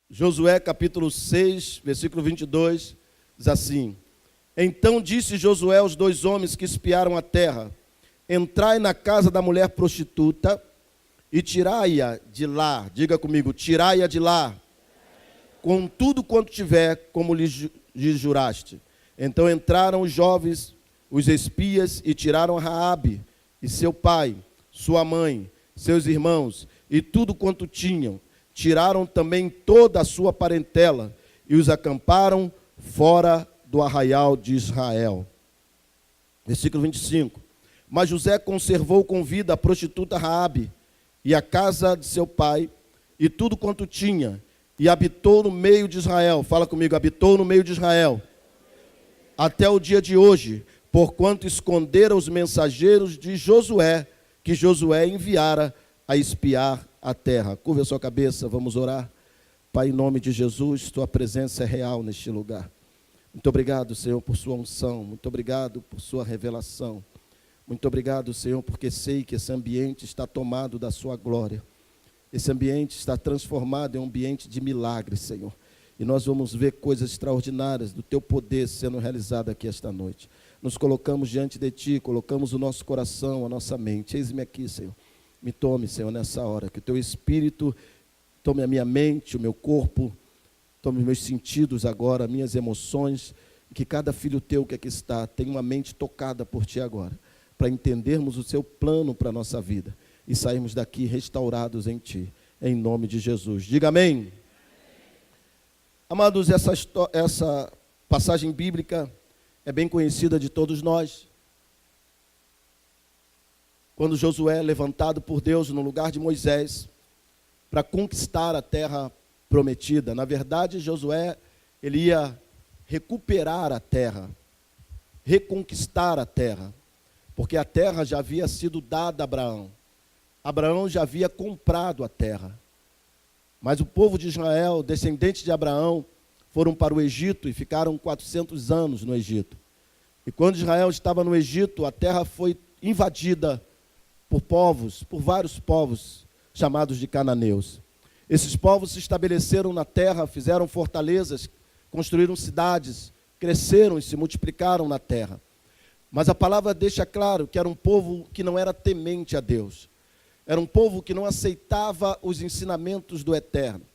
Josué capítulo 6, versículo 22, diz assim: Então disse Josué aos dois homens que espiaram a terra: Entrai na casa da mulher prostituta e tirai-a de lá. Diga comigo, tirai-a de lá, com tudo quanto tiver, como lhe juraste. Então entraram os jovens, os espias, e tiraram Raabe e seu pai, sua mãe, seus irmãos, e tudo quanto tinham. Tiraram também toda a sua parentela, e os acamparam fora do arraial de Israel. Versículo 25. Mas José conservou com vida a prostituta Raabe, e a casa de seu pai, e tudo quanto tinha, e habitou no meio de Israel. Fala comigo, habitou no meio de Israel. Até o dia de hoje, porquanto esconderam os mensageiros de Josué, que Josué enviara a espiar a terra. Curva a sua cabeça, vamos orar. Pai, em nome de Jesus, tua presença é real neste lugar. Muito obrigado, Senhor, por sua unção. Muito obrigado por sua revelação. Muito obrigado, Senhor, porque sei que esse ambiente está tomado da sua glória. Esse ambiente está transformado em um ambiente de milagres, Senhor. E nós vamos ver coisas extraordinárias do teu poder sendo realizado aqui esta noite. Nos colocamos diante de ti, colocamos o nosso coração, a nossa mente. Eis-me aqui, Senhor. Me tome, Senhor, nessa hora. Que o teu Espírito tome a minha mente, o meu corpo, tome os meus sentidos agora, minhas emoções. E que cada filho teu que aqui está tenha uma mente tocada por ti agora, para entendermos o seu plano para a nossa vida e sairmos daqui restaurados em ti, em nome de Jesus. Diga amém. Amados, essa passagem bíblica é bem conhecida de todos nós. Quando Josué é levantado por Deus no lugar de Moisés para conquistar a terra prometida. Na verdade, Josué, ele ia recuperar a terra, reconquistar a terra, porque a terra já havia sido dada a Abraão. Abraão já havia comprado a terra. Mas o povo de Israel, descendente de Abraão, foram para o Egito e ficaram 400 anos no Egito. E quando Israel estava no Egito, a terra foi invadida por vários povos chamados de cananeus. Esses povos se estabeleceram na terra, fizeram fortalezas, construíram cidades, cresceram e se multiplicaram na terra. Mas a palavra deixa claro que era um povo que não era temente a Deus. Era um povo que não aceitava os ensinamentos do Eterno.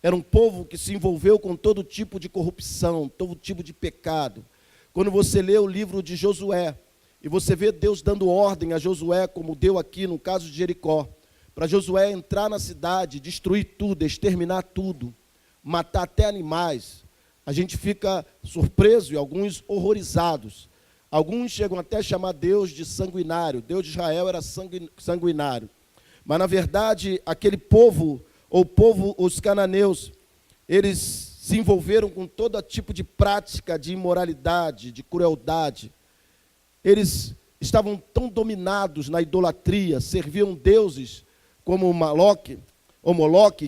Era um povo que se envolveu com todo tipo de corrupção, todo tipo de pecado. Quando você lê o livro de Josué, e você vê Deus dando ordem a Josué, como deu aqui no caso de Jericó, para Josué entrar na cidade, destruir tudo, exterminar tudo, matar até animais, a gente fica surpreso e alguns horrorizados. Alguns chegam até a chamar Deus de sanguinário. Deus de Israel era sanguinário. Mas, na verdade, aquele povo, os cananeus, eles se envolveram com todo tipo de prática de imoralidade, de crueldade. Eles estavam tão dominados na idolatria, serviam deuses como Moloque,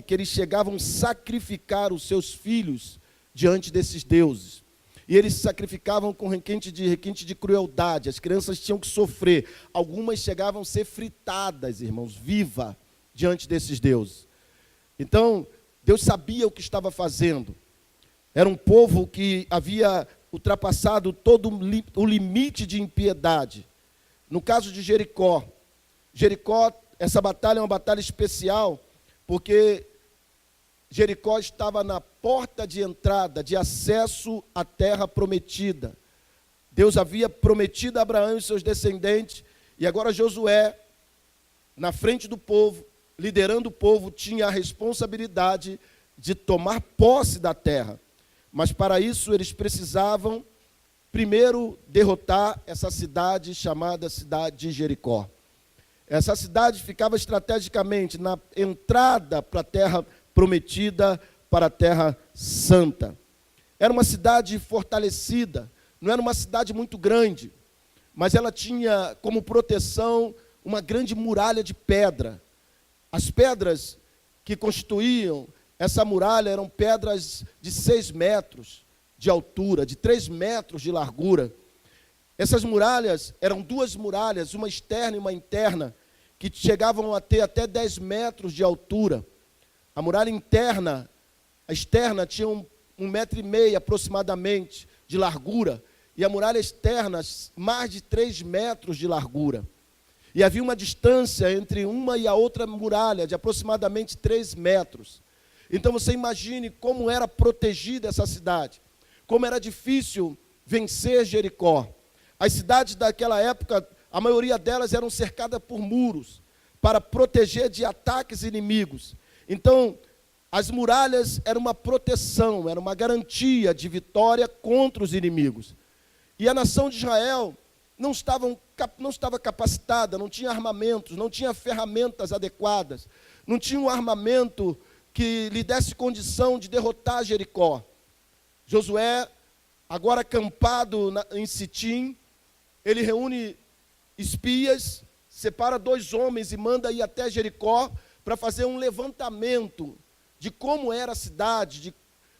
que eles chegavam a sacrificar os seus filhos diante desses deuses. E eles sacrificavam com requinte de crueldade. As crianças tinham que sofrer. Algumas chegavam a ser fritadas, irmãos, viva, diante desses deuses. Então, Deus sabia o que estava fazendo. Era um povo que havia ultrapassado todo o limite de impiedade. No caso de Jericó, essa batalha é uma batalha especial, porque Jericó estava na porta de entrada, de acesso à terra prometida. Deus havia prometido a Abraão e seus descendentes, e agora Josué, na frente do povo, liderando o povo, tinha a responsabilidade de tomar posse da terra. Mas para isso eles precisavam, primeiro, derrotar essa cidade chamada cidade de Jericó. Essa cidade ficava estrategicamente na entrada para a terra prometida, para a terra santa. Era uma cidade fortalecida, não era uma cidade muito grande, mas ela tinha como proteção uma grande muralha de pedra. As pedras que constituíam essa muralha eram pedras de 6 metros de altura, de 3 metros de largura. Essas muralhas eram 2 muralhas, uma externa e uma interna, que chegavam a ter até 10 metros de altura. A muralha interna A externa tinha 1,5 metro aproximadamente de largura, e a muralha externa mais de 3 metros de largura. E havia uma distância entre uma e a outra muralha de aproximadamente 3 metros. Então você imagine como era protegida essa cidade, como era difícil vencer Jericó. As cidades daquela época, a maioria delas eram cercadas por muros, para proteger de ataques inimigos. Então, as muralhas eram uma proteção, era uma garantia de vitória contra os inimigos. E a nação de Israel não estava capacitada, não tinha armamentos, não tinha ferramentas adequadas, não tinha um armamento que lhe desse condição de derrotar Jericó. Josué, agora acampado em Sitim, ele reúne espias, separa 2 homens e manda ir até Jericó para fazer um levantamento de como era a cidade,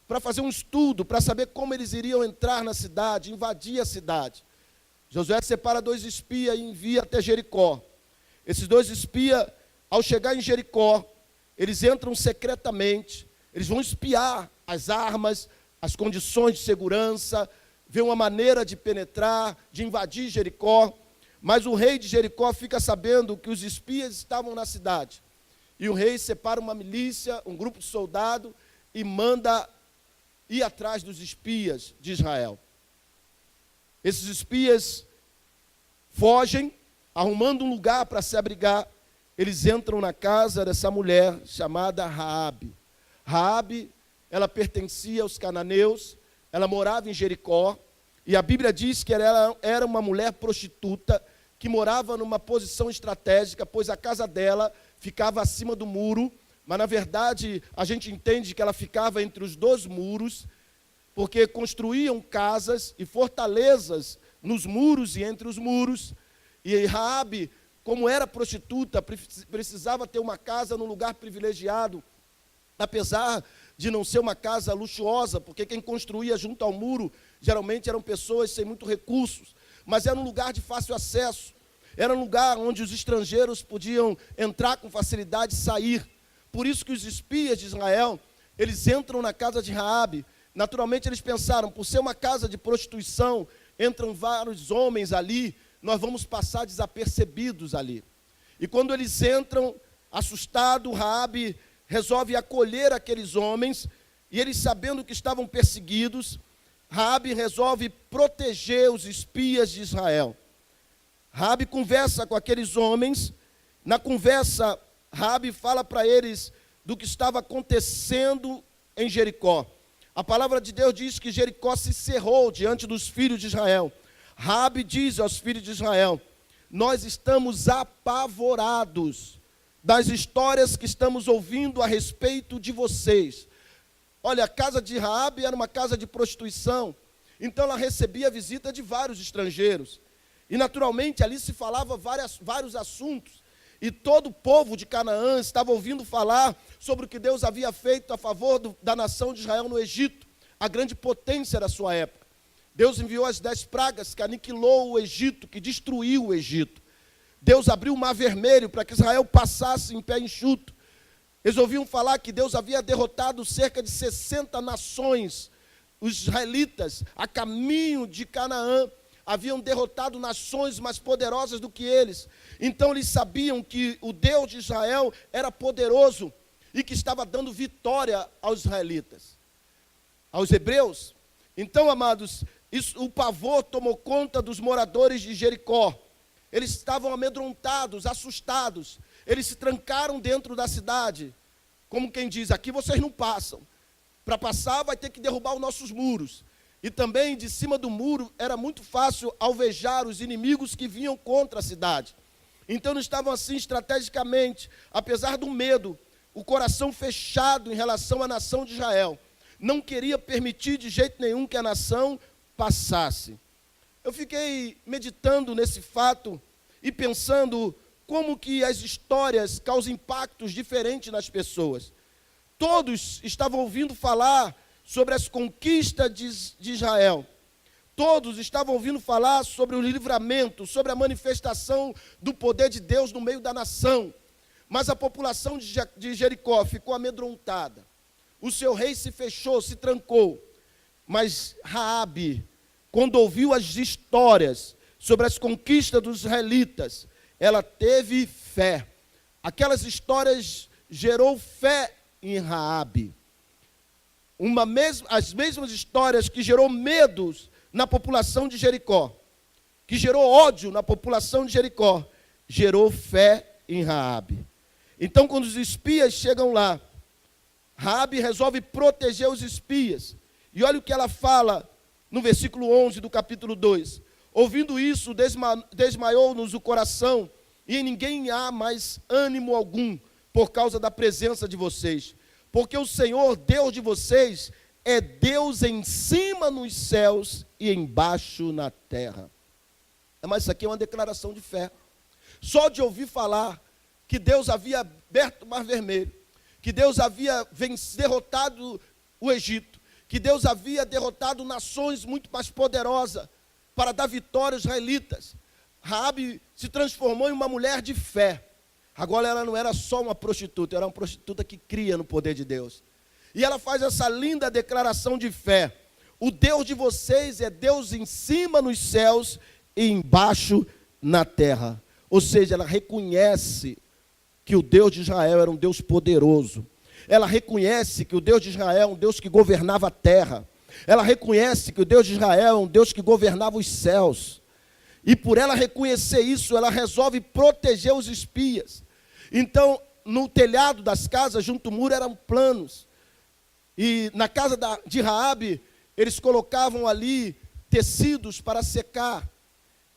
para fazer um estudo, para saber como eles iriam entrar na cidade, invadir a cidade. Josué separa 2 espias e envia até Jericó. Esses 2 espias, ao chegar em Jericó, eles entram secretamente, eles vão espiar as armas, as condições de segurança, ver uma maneira de penetrar, de invadir Jericó. Mas o rei de Jericó fica sabendo que os espias estavam na cidade. E o rei separa uma milícia, um grupo de soldados, e manda ir atrás dos espias de Israel. Esses espias fogem, arrumando um lugar para se abrigar. Eles entram na casa dessa mulher chamada Raabe. Raabe, ela pertencia aos cananeus, ela morava em Jericó, e a Bíblia diz que ela era uma mulher prostituta, que morava numa posição estratégica, pois a casa dela ficava acima do muro, mas na verdade a gente entende que ela ficava entre os 2 muros, porque construíam casas e fortalezas nos muros e entre os muros, e Raabe, como era prostituta, precisava ter uma casa num lugar privilegiado, apesar de não ser uma casa luxuosa, porque quem construía junto ao muro, geralmente eram pessoas sem muitos recursos, mas era um lugar de fácil acesso, era um lugar onde os estrangeiros podiam entrar com facilidade e sair. Por isso que os espias de Israel, eles entram na casa de Raabe. Naturalmente eles pensaram, por ser uma casa de prostituição, entram vários homens ali, nós vamos passar desapercebidos ali. E quando eles entram, assustado, Raabe resolve acolher aqueles homens, e eles, sabendo que estavam perseguidos, Raabe resolve proteger os espias de Israel. Raabe conversa com aqueles homens. Na conversa, Raabe fala para eles do que estava acontecendo em Jericó. A palavra de Deus diz que Jericó se cerrou diante dos filhos de Israel. Raabe diz aos filhos de Israel: nós estamos apavorados das histórias que estamos ouvindo a respeito de vocês. Olha, a casa de Raabe era uma casa de prostituição, então ela recebia a visita de vários estrangeiros. E naturalmente ali se falava vários assuntos. E todo o povo de Canaã estava ouvindo falar sobre o que Deus havia feito a favor da nação de Israel no Egito, a grande potência da sua época. Deus enviou as 10 pragas que aniquilou o Egito, que destruiu o Egito. Deus abriu o Mar Vermelho para que Israel passasse em pé enxuto. Eles ouviam falar que Deus havia derrotado cerca de 60 nações. Os israelitas, a caminho de Canaã, haviam derrotado nações mais poderosas do que eles. Então eles sabiam que o Deus de Israel era poderoso e que estava dando vitória aos israelitas, aos hebreus. Então, amados, o pavor tomou conta dos moradores de Jericó. Eles estavam amedrontados, assustados. Eles se trancaram dentro da cidade, como quem diz: aqui vocês não passam. Para passar vai ter que derrubar os nossos muros. E também de cima do muro era muito fácil alvejar os inimigos que vinham contra a cidade. Então eles estavam assim estrategicamente, apesar do medo, o coração fechado em relação à nação de Israel. Não queria permitir de jeito nenhum que a nação passasse. Eu fiquei meditando nesse fato e pensando como que as histórias causam impactos diferentes nas pessoas. Todos estavam ouvindo falar sobre as conquistas de Israel. Todos estavam ouvindo falar sobre o livramento, sobre a manifestação do poder de Deus no meio da nação. Mas a população de Jericó ficou amedrontada. o seu rei se fechou, se trancou. Mas Raabe, quando ouviu as histórias sobre as conquistas dos israelitas, ela teve fé. Aquelas histórias gerou fé em Raabe. As mesmas histórias que gerou medos na população de Jericó, que gerou ódio na população de Jericó, gerou fé em Raabe. Então, quando os espias chegam lá, Raabe resolve proteger os espias. E olha o que ela fala no versículo 11 do capítulo 2. Ouvindo isso, desmaiou-nos o coração, e em ninguém há mais ânimo algum, por causa da presença de vocês. Porque o Senhor, Deus de vocês, é Deus em cima nos céus e embaixo na terra. Mas isso aqui é uma declaração de fé. Só de ouvir falar que Deus havia aberto o Mar Vermelho, que Deus havia derrotado o Egito, que Deus havia derrotado nações muito mais poderosas para dar vitória aos israelitas. Raabe se transformou em uma mulher de fé. Agora ela não era só uma prostituta, era uma prostituta que cria no poder de Deus. E ela faz essa linda declaração de fé. O Deus de vocês é Deus em cima nos céus e embaixo na terra. Ou seja, ela reconhece que o Deus de Israel era um Deus poderoso. Ela reconhece que o Deus de Israel é um Deus que governava a terra. Ela reconhece que o Deus de Israel é um Deus que governava os céus. E por ela reconhecer isso, ela resolve proteger os espias. Então, no telhado das casas, junto ao muro, eram planos. E na casa de Raabe, eles colocavam ali tecidos para secar.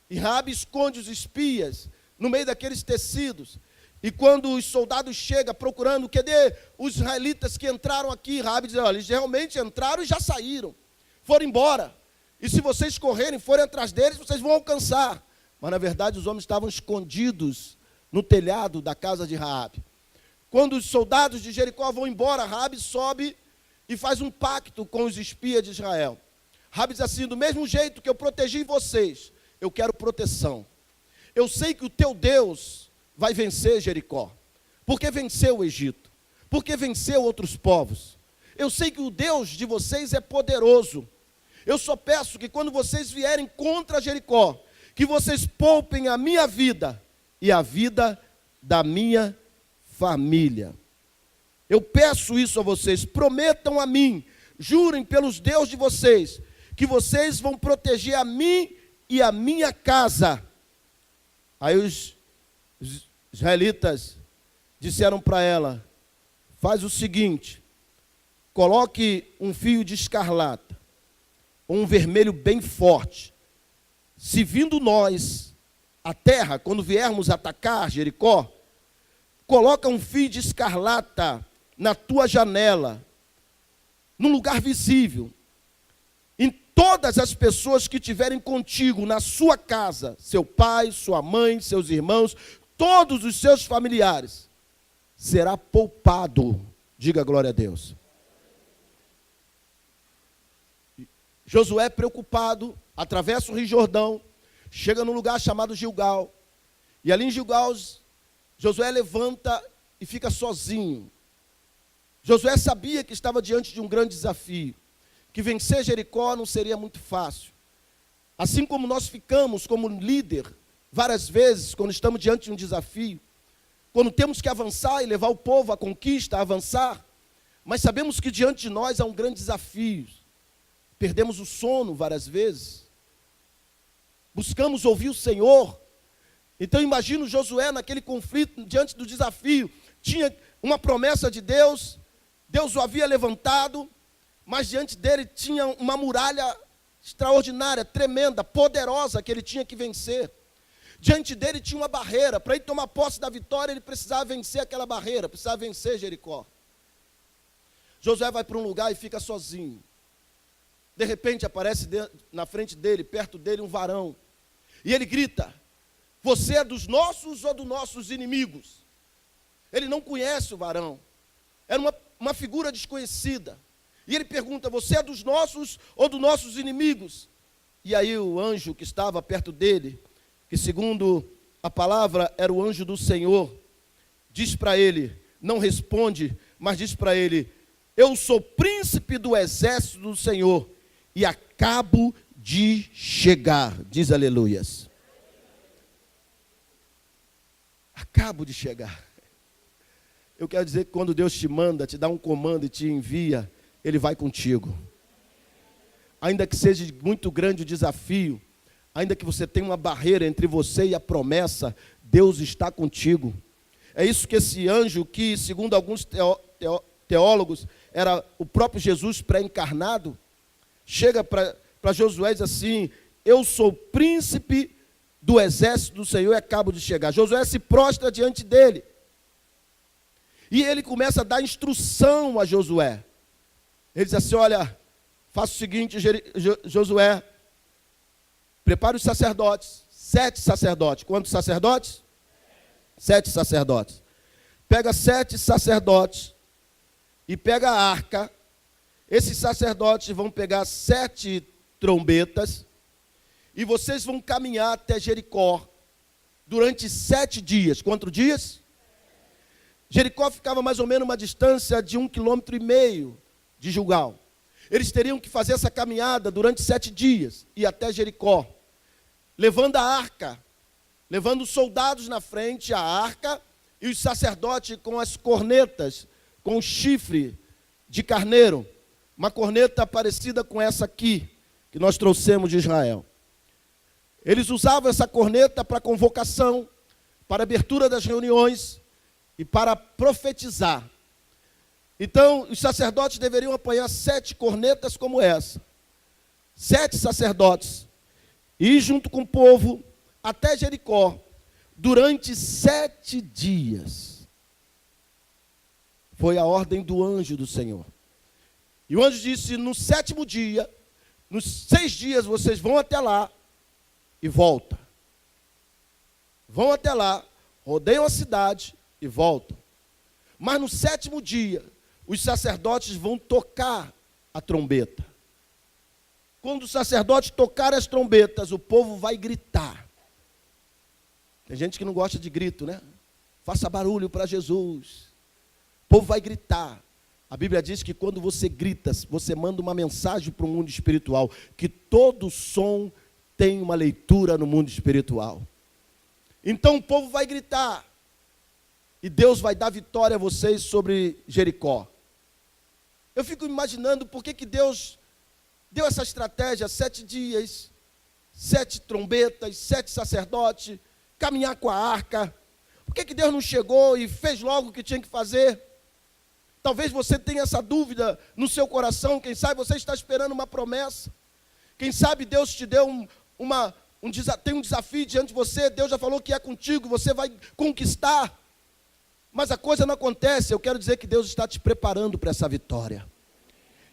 E Raabe esconde os espias no meio daqueles tecidos. E quando os soldados chegam procurando, cadê os israelitas que entraram aqui? Raabe diz, olha, eles realmente entraram e já saíram. Foram embora. E se vocês correrem, forem atrás deles, vocês vão alcançar. Mas na verdade os homens estavam escondidos no telhado da casa de Raabe. Quando os soldados de Jericó vão embora, Raabe sobe e faz um pacto com os espias de Israel. Raabe diz assim, do mesmo jeito que eu protegi vocês, eu quero proteção. Eu sei que o teu Deus vai vencer Jericó, porque venceu o Egito, porque venceu outros povos. Eu sei que o Deus de vocês é poderoso. Eu só peço que quando vocês vierem contra Jericó, que vocês poupem a minha vida e a vida da minha família. Eu peço isso a vocês, prometam a mim, jurem pelos deuses de vocês, que vocês vão proteger a mim e a minha casa. Aí os israelitas disseram para ela, faz o seguinte, coloque um fio de escarlata, um vermelho bem forte. Se vindo nós, a terra, quando viermos atacar Jericó, coloca um fio de escarlata na tua janela, num lugar visível. Em todas as pessoas que estiverem contigo na sua casa, seu pai, sua mãe, seus irmãos, todos os seus familiares, será poupado. Diga glória a Deus. Josué, preocupado, atravessa o Rio Jordão, chega num lugar chamado Gilgal. E ali em Gilgal, Josué levanta e fica sozinho. Josué sabia que estava diante de um grande desafio, que vencer Jericó não seria muito fácil. Assim como nós ficamos como líder, várias vezes, quando estamos diante de um desafio, quando temos que avançar e levar o povo à conquista, a avançar, mas sabemos que diante de nós há um grande desafio. Perdemos o sono várias vezes, buscamos ouvir o Senhor. Então imagina Josué naquele conflito, diante do desafio, tinha uma promessa de Deus, Deus o havia levantado, mas diante dele tinha uma muralha extraordinária, tremenda, poderosa, que ele tinha que vencer. Diante dele tinha uma barreira, para ele tomar posse da vitória, ele precisava vencer aquela barreira, precisava vencer Jericó. Josué vai para um lugar e fica sozinho. De repente aparece na frente dele, perto dele, um varão. E ele grita, você é dos nossos ou dos nossos inimigos? Ele não conhece o varão. Era uma figura desconhecida. E ele pergunta, você é dos nossos ou dos nossos inimigos? E aí o anjo que estava perto dele, que segundo a palavra era o anjo do Senhor, diz para ele, não responde, mas diz para ele, Eu sou príncipe do exército do Senhor e acabo de chegar. Diz aleluias. Acabo de chegar. Eu quero dizer que quando Deus te manda, te dá um comando e te envia, Ele vai contigo. Ainda que seja muito grande o desafio, ainda que você tenha uma barreira entre você e a promessa, Deus está contigo. É isso que esse anjo, que segundo alguns teólogos, era o próprio Jesus pré-encarnado, chega para Josué e diz assim: eu sou príncipe do exército do Senhor e acabo de chegar. Josué se prostra diante dele. E ele começa a dar instrução a Josué. Ele diz assim: olha, faça o seguinte, Josué, prepare os sacerdotes, 7 sacerdotes. Quantos sacerdotes? 7 sacerdotes. Pega 7 sacerdotes e pega a arca. Esses sacerdotes vão pegar 7 trombetas e vocês vão caminhar até Jericó durante 7 dias. Quantos dias? Jericó ficava mais ou menos uma distância de 1,5 km de Gilgal. Eles teriam que fazer essa caminhada durante 7 dias, ir até Jericó, levando a arca, levando os soldados na frente, a arca, e os sacerdotes com as cornetas, com o chifre de carneiro, uma corneta parecida com essa aqui, que nós trouxemos de Israel. Eles usavam essa corneta para convocação, para abertura das reuniões e para profetizar. Então, os sacerdotes deveriam apanhar 7 cornetas como essa. 7 sacerdotes. E ir junto com o povo até Jericó durante 7 dias. Foi a ordem do anjo do Senhor. E o anjo disse: no 7º dia, nos 6 dias vocês vão até lá e voltam. Vão até lá, rodeiam a cidade e voltam. Mas no 7º dia, os sacerdotes vão tocar a trombeta. Quando os sacerdotes tocarem as trombetas, o povo vai gritar. Tem gente que não gosta de grito, né? Faça barulho para Jesus. O povo vai gritar. A Bíblia diz que quando você grita, você manda uma mensagem para o mundo espiritual, que todo som tem uma leitura no mundo espiritual. Então o povo vai gritar, e Deus vai dar vitória a vocês sobre Jericó. Eu fico imaginando por que Deus deu essa estratégia: 7 dias, 7 trombetas, 7 sacerdotes, caminhar com a arca. Por que Deus não chegou e fez logo o que tinha que fazer? Talvez você tenha essa dúvida no seu coração. Quem sabe você está esperando uma promessa. Quem sabe Deus te deu tem um desafio diante de você. Deus já falou que é contigo, você vai conquistar. Mas a coisa não acontece. Eu quero dizer que Deus está te preparando para essa vitória.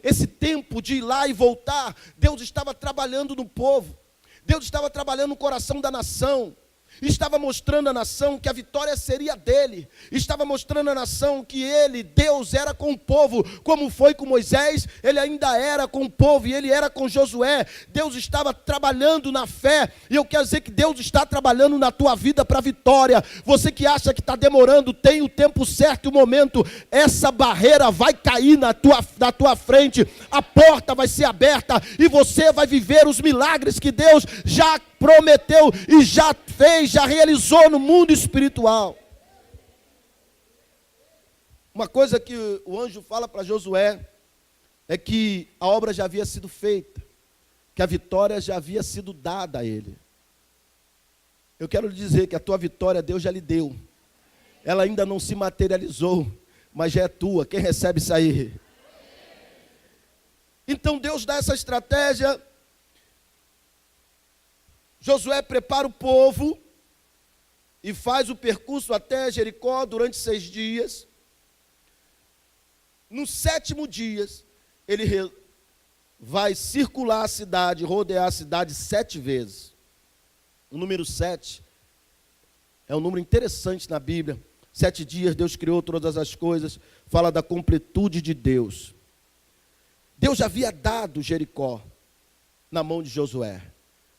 Esse tempo de ir lá e voltar, Deus estava trabalhando no povo. Deus estava trabalhando no coração da nação. Estava mostrando à nação que a vitória seria dele. Estava mostrando à nação que ele, Deus, era com o povo. Como foi com Moisés, ele ainda era com o povo. E ele era com Josué. Deus estava trabalhando na fé. E eu quero dizer que Deus está trabalhando na tua vida para a vitória. Você que acha que está demorando, tem o tempo certo e o momento. Essa barreira vai cair na tua frente. A porta vai ser aberta. E você vai viver os milagres que Deus já prometeu e já fez, já realizou no mundo espiritual. Uma coisa que o anjo fala para Josué é que a obra já havia sido feita, que a vitória já havia sido dada a ele. Eu quero lhe dizer que a tua vitória Deus já lhe deu. Ela ainda não se materializou, mas já é tua. Quem recebe isso aí? Então Deus dá essa estratégia. Josué prepara o povo e faz o percurso até Jericó durante 6 dias. No 7º dia, ele vai circular a cidade, rodear a cidade 7 vezes. O número 7 é um número interessante na Bíblia. 7 dias Deus criou todas as coisas, fala da completude de Deus. Deus já havia dado Jericó na mão de Josué.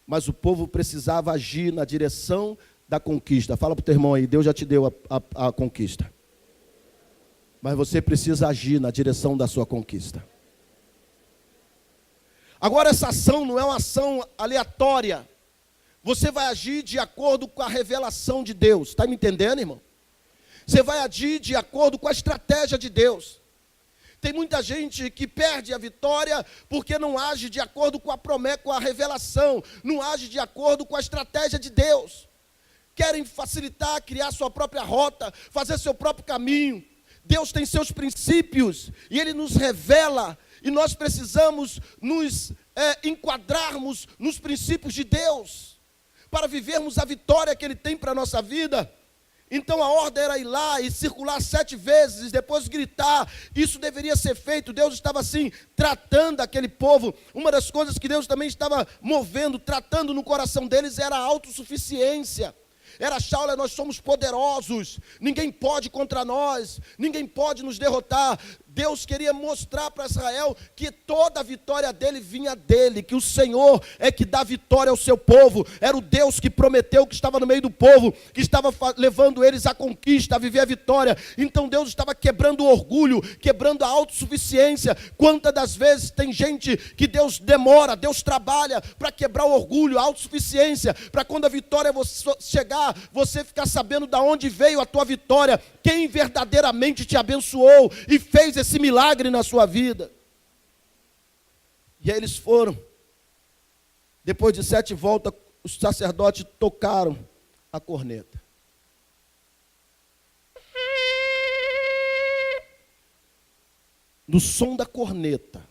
Mas o povo precisava agir na direção da conquista. Fala para o teu irmão aí, Deus já te deu a conquista. mas você precisa agir na direção da sua conquista. Agora, essa ação não é uma ação aleatória. Você vai agir de acordo com a revelação de Deus. Está me entendendo, irmão? Você vai agir de acordo com a estratégia de Deus. Tem muita gente que perde a vitória porque não age de acordo com a promessa, com a revelação, não age de acordo com a estratégia de Deus. Querem facilitar, criar sua própria rota, fazer seu próprio caminho. Deus tem seus princípios e Ele nos revela, e nós precisamos nos enquadrarmos nos princípios de Deus para vivermos a vitória que Ele tem para a nossa vida. Então a ordem era ir lá e circular 7 vezes, depois gritar. Isso deveria ser feito. Deus estava assim, tratando aquele povo. Uma das coisas que Deus também estava movendo, tratando no coração deles, era a autossuficiência. Era achar, olha, nós somos poderosos, ninguém pode contra nós, ninguém pode nos derrotar. Deus queria mostrar para Israel que toda a vitória dele vinha dele, que o Senhor é que dá vitória ao seu povo. Era o Deus que prometeu, que estava no meio do povo, que estava levando eles à conquista, a viver a vitória. Então Deus estava quebrando o orgulho, quebrando a autossuficiência. Quantas das vezes tem gente que Deus demora, Deus trabalha para quebrar o orgulho, a autossuficiência, para quando a vitória chegar, você ficar sabendo de onde veio a tua vitória, quem verdadeiramente te abençoou e fez esse milagre na sua vida. E aí eles foram. Depois de 7 voltas, os sacerdotes tocaram a corneta. No som da corneta,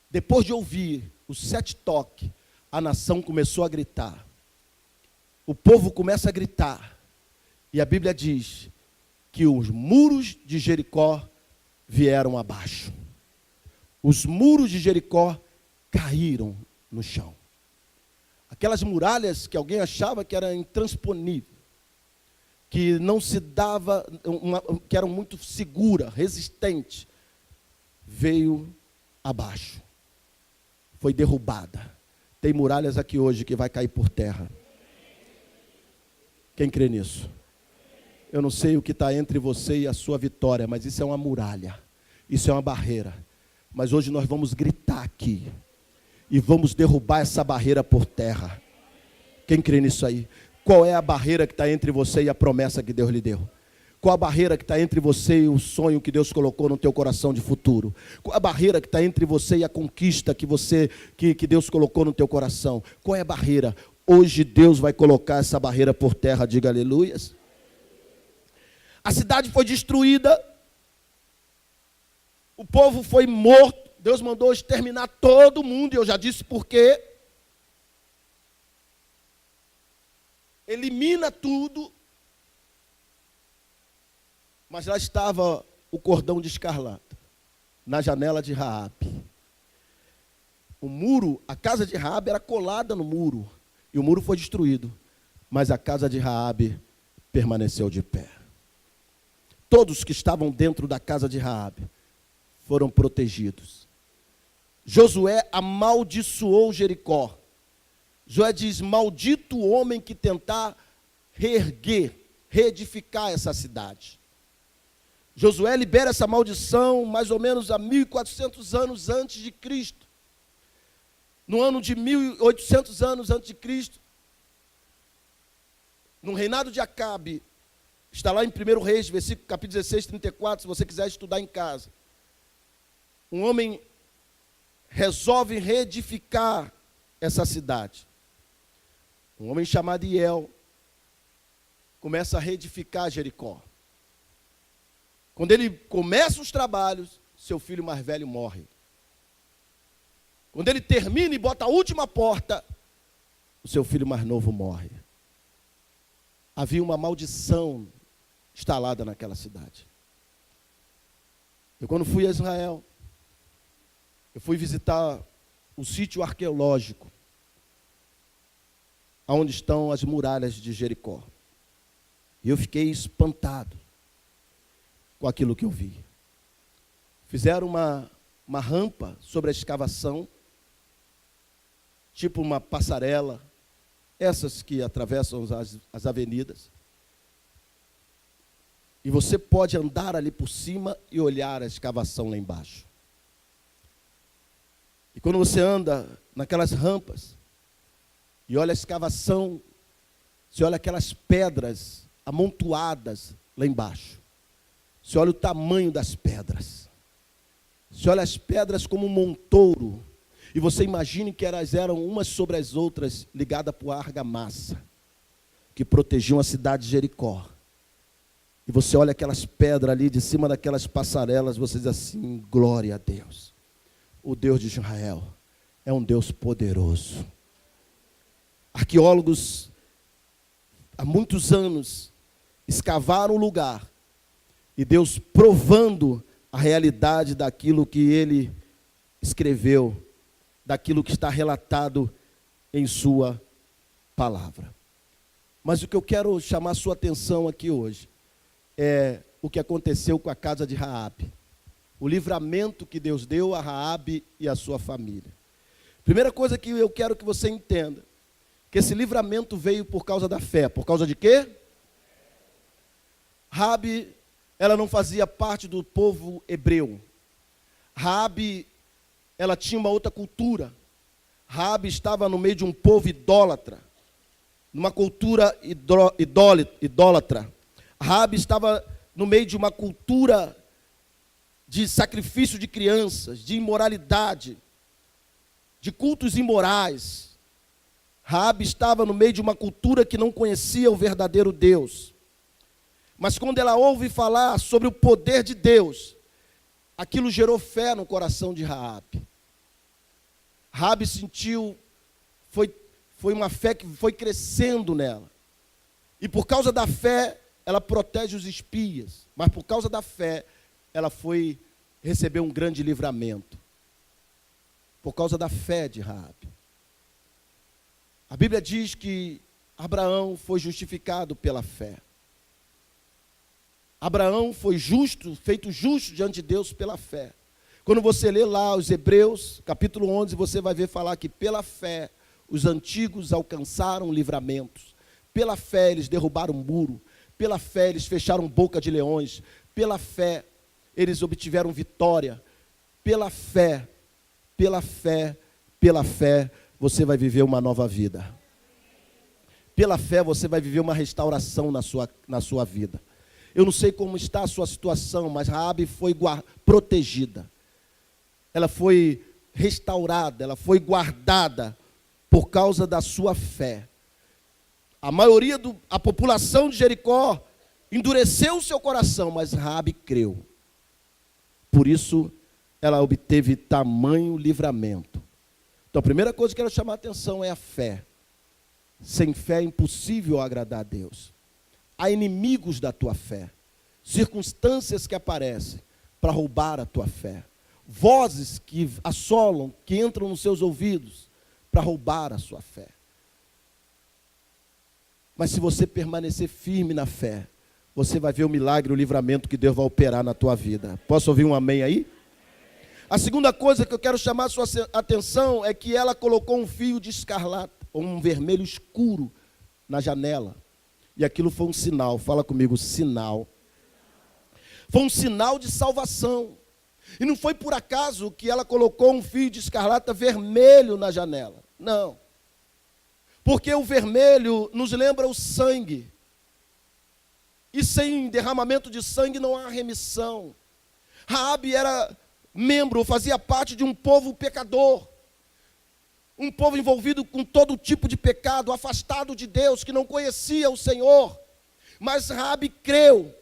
depois de ouvir os 7 toques, a nação começou a gritar. O povo começa a gritar. E a Bíblia diz que os muros de Jericó vieram abaixo. Os muros de Jericó caíram no chão. Aquelas muralhas que alguém achava que era intransponível, que não se dava, que eram muito seguras, resistentes, veio abaixo. Foi derrubada. Tem muralhas aqui hoje que vai cair por terra. Quem crê nisso? Eu não sei o que está entre você e a sua vitória, mas isso é uma muralha, isso é uma barreira. Mas hoje nós vamos gritar aqui e vamos derrubar essa barreira por terra. Quem crê nisso aí? Qual é a barreira que está entre você e a promessa que Deus lhe deu? Qual a barreira que está entre você e o sonho que Deus colocou no teu coração de futuro? Qual a barreira que está entre você e a conquista que Deus colocou no teu coração? Qual é a barreira? Hoje Deus vai colocar essa barreira por terra, diga aleluias. A cidade foi destruída, o povo foi morto, Deus mandou exterminar todo mundo, e eu já disse por quê. Elimina tudo, mas lá estava o cordão de escarlata, na janela de Raabe. O muro, a casa de Raabe era colada no muro, e o muro foi destruído, mas a casa de Raabe permaneceu de pé. Todos que estavam dentro da casa de Raabe foram protegidos. Josué amaldiçoou Jericó. Josué diz: maldito o homem que tentar reerguer, reedificar essa cidade. Josué libera essa maldição mais ou menos há 1400 anos antes de Cristo. No ano de 1800 anos antes de Cristo, no reinado de Acabe, está lá em 1 Reis, versículo, capítulo 16, 34, se você quiser estudar em casa. Um homem resolve reedificar essa cidade. Um homem chamado Hiel começa a reedificar Jericó. Quando ele começa os trabalhos, seu filho mais velho morre. Quando ele termina e bota a última porta, o seu filho mais novo morre. Havia uma maldição instalada naquela cidade. Eu, quando fui a Israel, eu fui visitar o sítio arqueológico, onde estão as muralhas de Jericó. E eu fiquei espantado com aquilo que eu vi. Fizeram uma rampa sobre a escavação, tipo uma passarela, essas que atravessam as avenidas. E você pode andar ali por cima e olhar a escavação lá embaixo. E quando você anda naquelas rampas e olha a escavação, você olha aquelas pedras amontoadas lá embaixo. Você olha o tamanho das pedras. Você olha as pedras como um montouro. E você imagine que elas eram umas sobre as outras, ligadas por argamassa, que protegiam a cidade de Jericó. E você olha aquelas pedras ali, de cima daquelas passarelas, você diz assim, glória a Deus. O Deus de Israel é um Deus poderoso. Arqueólogos, há muitos anos, escavaram o lugar, e Deus provando a realidade daquilo que ele escreveu, daquilo que está relatado em sua palavra. Mas o que eu quero chamar a sua atenção aqui hoje é o que aconteceu com a casa de Raabe. O livramento que Deus deu a Raabe e a sua família. Primeira coisa que eu quero que você entenda, que esse livramento veio por causa da fé. Por causa de quê? Raabe, ela não fazia parte do povo hebreu. Raabe, ela tinha uma outra cultura. Raabe estava no meio de um povo idólatra, numa cultura idólatra. Raabe estava no meio de uma cultura de sacrifício de crianças, de imoralidade, de cultos imorais. Raabe estava no meio de uma cultura que não conhecia o verdadeiro Deus. Mas quando ela ouve falar sobre o poder de Deus, aquilo gerou fé no coração de Raabe. Raabe sentiu, foi uma fé que foi crescendo nela. E por causa da fé, ela protege os espias. Mas por causa da fé, ela recebeu um grande livramento. Por causa da fé de Raabe. A Bíblia diz que Abraão foi justificado pela fé. Abraão foi justo, feito justo diante de Deus pela fé. Quando você lê lá os Hebreus, capítulo 11, você vai ver falar que pela fé os antigos alcançaram livramentos. Pela fé eles derrubaram um muro. Pela fé eles fecharam boca de leões. Pela fé eles obtiveram vitória. Pela fé, você vai viver uma nova vida. Pela fé você vai viver uma restauração na sua vida. Eu não sei como está a sua situação, mas Raabe foi protegida. Ela foi restaurada, ela foi guardada por causa da sua fé. A maioria da população de Jericó endureceu o seu coração, mas Raabe creu. Por isso, ela obteve tamanho livramento. Então, a primeira coisa que eu quero chamar a atenção é a fé. Sem fé é impossível agradar a Deus. Há inimigos da tua fé, circunstâncias que aparecem para roubar a tua fé, vozes que assolam, que entram nos seus ouvidos para roubar a sua fé. Mas se você permanecer firme na fé, você vai ver o milagre, o livramento que Deus vai operar na tua vida. Posso ouvir um amém aí? A segunda coisa que eu quero chamar a sua atenção é que ela colocou um fio de escarlata, ou um vermelho escuro, na janela. E aquilo foi um sinal, fala comigo, sinal. Foi um sinal de salvação. E não foi por acaso que ela colocou um fio de escarlata vermelho na janela. Não. Porque o vermelho nos lembra o sangue. E sem derramamento de sangue não há remissão. Raabe era membro, fazia parte de um povo pecador. Um povo envolvido com todo tipo de pecado, afastado de Deus, que não conhecia o Senhor. Mas Raabe creu.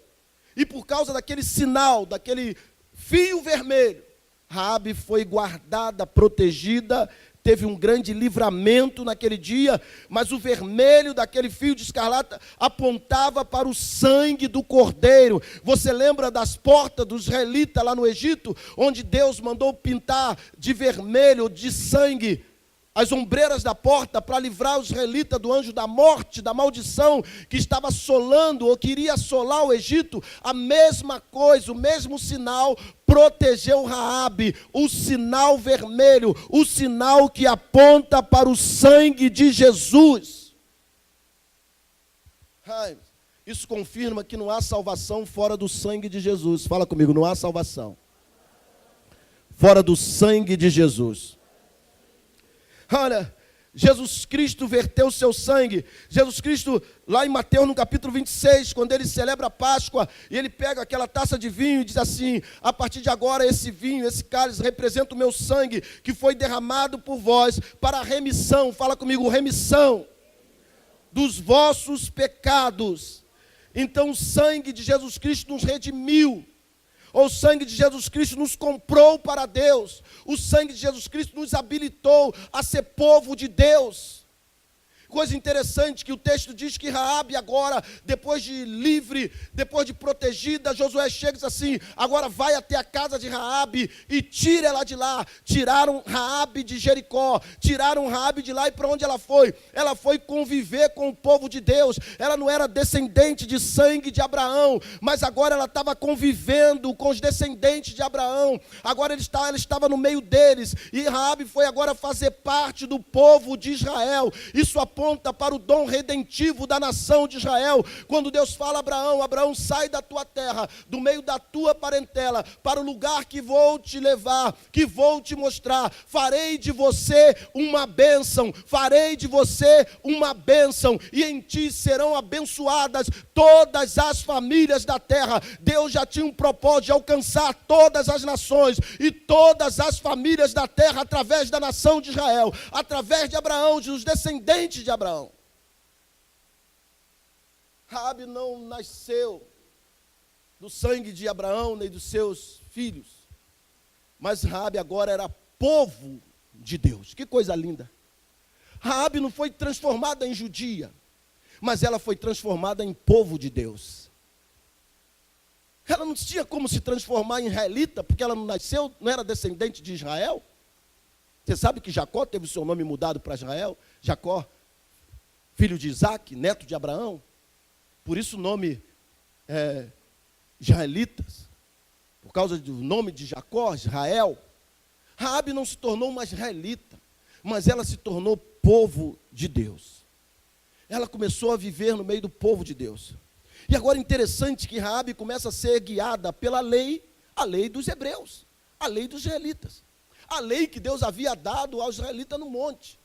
E por causa daquele sinal, daquele fio vermelho, Raabe foi guardada, protegida, teve um grande livramento naquele dia, mas o vermelho daquele fio de escarlata apontava para o sangue do Cordeiro. Você lembra das portas dos israelitas lá no Egito, onde Deus mandou pintar de vermelho, de sangue, as ombreiras da porta para livrar os israelitas do anjo da morte, da maldição que estava assolando ou queria assolar o Egito? A mesma coisa, o mesmo sinal protegeu Raabe, o sinal vermelho, o sinal que aponta para o sangue de Jesus. Isso confirma que não há salvação fora do sangue de Jesus. Fala comigo, não há salvação fora do sangue de Jesus. Olha, Jesus Cristo verteu o seu sangue. Jesus Cristo, lá em Mateus, no capítulo 26, quando ele celebra a Páscoa, e ele pega aquela taça de vinho e diz assim: a partir de agora esse vinho, esse cálice representa o meu sangue, que foi derramado por vós, para a remissão, fala comigo, remissão dos vossos pecados. Então o sangue de Jesus Cristo nos redimiu. O sangue de Jesus Cristo nos comprou para Deus. O sangue de Jesus Cristo nos habilitou a ser povo de Deus. Coisa interessante que o texto diz que Raabe agora, depois de livre, depois de protegida, Josué chega e diz assim: agora vai até a casa de Raabe e tira ela de lá. Tiraram Raabe de Jericó, tiraram Raabe de lá, e para onde ela foi? Ela foi conviver com o povo de Deus. Ela não era descendente de sangue de Abraão, mas agora ela estava convivendo com os descendentes de Abraão. Agora ela estava no meio deles, e Raabe foi agora fazer parte do povo de Israel. Isso aponta para o dom redentivo da nação de Israel. Quando Deus fala a Abraão: Abraão, sai da tua terra, do meio da tua parentela, para o lugar que vou te levar, que vou te mostrar. Farei de você uma bênção, farei de você uma bênção, e em ti serão abençoadas todas as famílias da terra. Deus já tinha um propósito de alcançar todas as nações e todas as famílias da terra através da nação de Israel, através de Abraão, dos descendentes de Abraão. Raabe não nasceu do sangue de Abraão nem dos seus filhos, mas Raabe agora era povo de Deus. Que coisa linda! Raabe não foi transformada em judia, mas ela foi transformada em povo de Deus. Ela não tinha como se transformar em israelita, porque ela não nasceu, não era descendente de Israel. Você sabe que Jacó teve o seu nome mudado para Israel? Jacó, filho de Isaac, neto de Abraão. Por isso o nome israelitas, por causa do nome de Jacó, Israel. Raabe não se tornou uma israelita, mas ela se tornou povo de Deus. Ela começou a viver no meio do povo de Deus. E agora é interessante que Raabe começa a ser guiada pela lei, a lei dos hebreus, a lei dos israelitas, a lei que Deus havia dado aos israelitas no monte.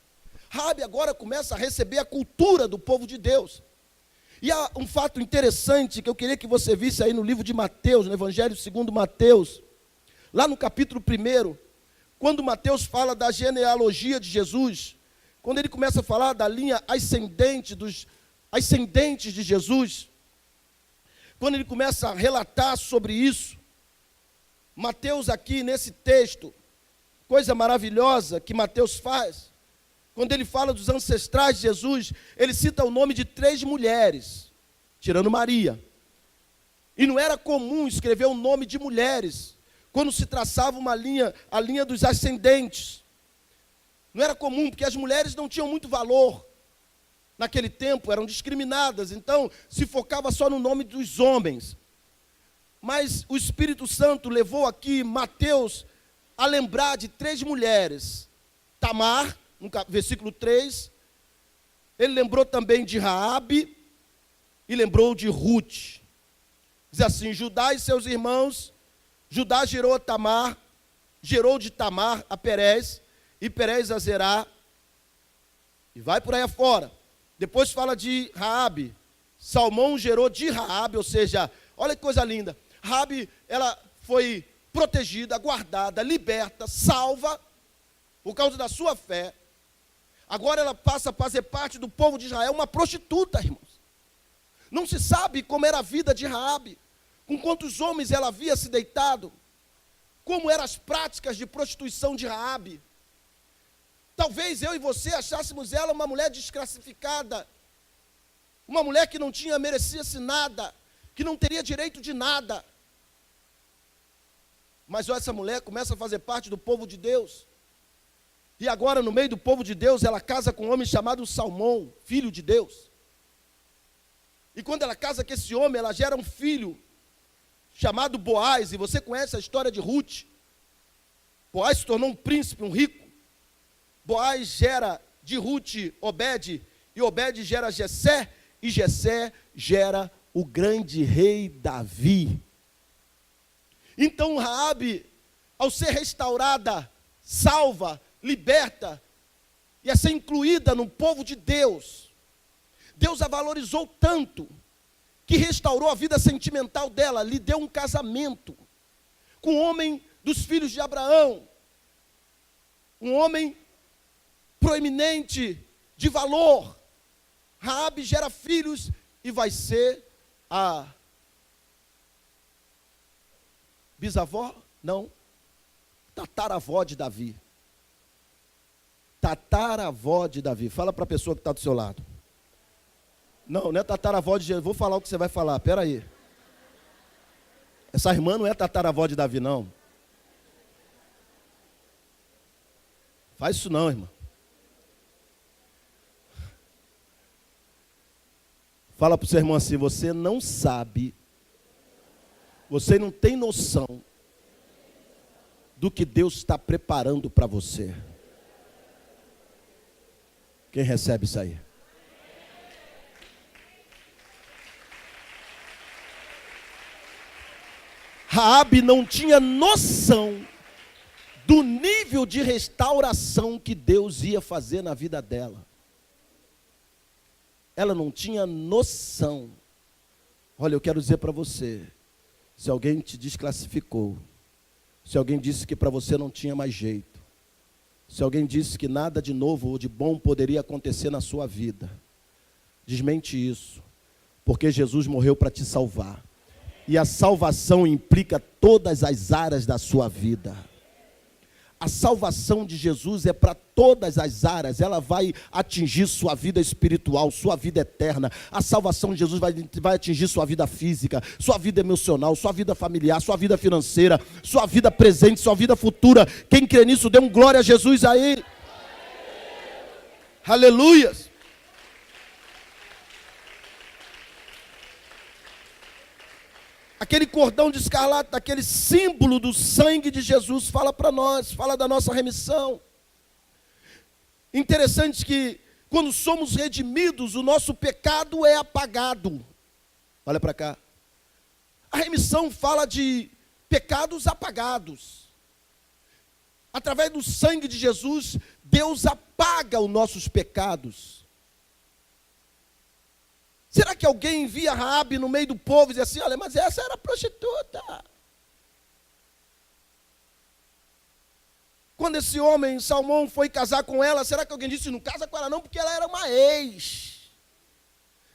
Raabe agora começa a receber a cultura do povo de Deus. E há um fato interessante que eu queria que você visse aí no livro de Mateus, no Evangelho segundo Mateus, lá no capítulo 1, quando Mateus fala da genealogia de Jesus, quando ele começa a falar da linha ascendente de Jesus, quando ele começa a relatar sobre isso, Mateus aqui nesse texto, coisa maravilhosa que Mateus faz, quando ele fala dos ancestrais de Jesus, ele cita o nome de 3 mulheres, tirando Maria. E não era comum escrever o nome de mulheres, quando se traçava a linha dos ascendentes. Não era comum, porque as mulheres não tinham muito valor. Naquele tempo, eram discriminadas, então se focava só no nome dos homens. Mas o Espírito Santo levou aqui Mateus a lembrar de 3 mulheres. Tamar, no versículo 3, ele lembrou também de Raabe e lembrou de Ruth. Diz assim: Judá e seus irmãos, Judá gerou a Tamar, gerou de Tamar a Perez, e Perez a Zerá, e vai por aí afora. Depois fala de Raabe, Salmão gerou de Raabe, ou seja, olha que coisa linda, Raabe, ela foi protegida, guardada, liberta, salva, por causa da sua fé. Agora ela passa a fazer parte do povo de Israel, uma prostituta, irmãos. Não se sabe como era a vida de Raabe, com quantos homens ela havia se deitado, como eram as práticas de prostituição de Raabe. Talvez eu e você achássemos ela uma mulher desclassificada, uma mulher que não merecia-se nada, que não teria direito de nada. Mas essa mulher começa a fazer parte do povo de Deus. E agora, no meio do povo de Deus, ela casa com um homem chamado Salmão, filho de Deus. E quando ela casa com esse homem, ela gera um filho chamado Boaz. E você conhece a história de Ruth. Boaz se tornou um príncipe, um rico. Boaz gera de Ruth Obed, e Obed gera Jessé, e Jessé gera o grande rei Davi. Então Raabe, ao ser restaurada, salva, liberta, e a ser incluída no povo de Deus, Deus a valorizou tanto, que restaurou a vida sentimental dela, lhe deu um casamento com um homem dos filhos de Abraão, um homem proeminente, de valor. Raabe gera filhos e vai ser a bisavó? Não, tataravó de Davi. Tataravó de Davi. Fala para a pessoa que está do seu lado. Não, não é tataravó de Jesus. Vou falar o que você vai falar, espera aí. Essa irmã não é tataravó de Davi, não. Faz isso não, irmã. Fala para o seu irmão assim, você não sabe, você não tem noção do que Deus está preparando para você. Quem recebe isso aí? Raabe não tinha noção do nível de restauração que Deus ia fazer na vida dela. Ela não tinha noção. Olha, eu quero dizer para você, se alguém te desclassificou, se alguém disse que para você não tinha mais jeito, se alguém disse que nada de novo ou de bom poderia acontecer na sua vida, desmente isso, porque Jesus morreu para te salvar. E a salvação implica todas as áreas da sua vida. A salvação de Jesus é para todas as áreas, ela vai atingir sua vida espiritual, sua vida eterna. A salvação de Jesus vai atingir sua vida física, sua vida emocional, sua vida familiar, sua vida financeira, sua vida presente, sua vida futura. Quem crê nisso, dê um glória a Jesus aí. Aleluias. Aquele cordão de escarlate, aquele símbolo do sangue de Jesus, fala para nós, fala da nossa remissão. Interessante que quando somos redimidos, o nosso pecado é apagado. Olha para cá. A remissão fala de pecados apagados. Através do sangue de Jesus, Deus apaga os nossos pecados. Será que alguém via Raabe no meio do povo e dizia assim, olha, mas essa era prostituta? Quando esse homem, Salmão, foi casar com ela, será que alguém disse, não casa com ela não, porque ela era uma ex.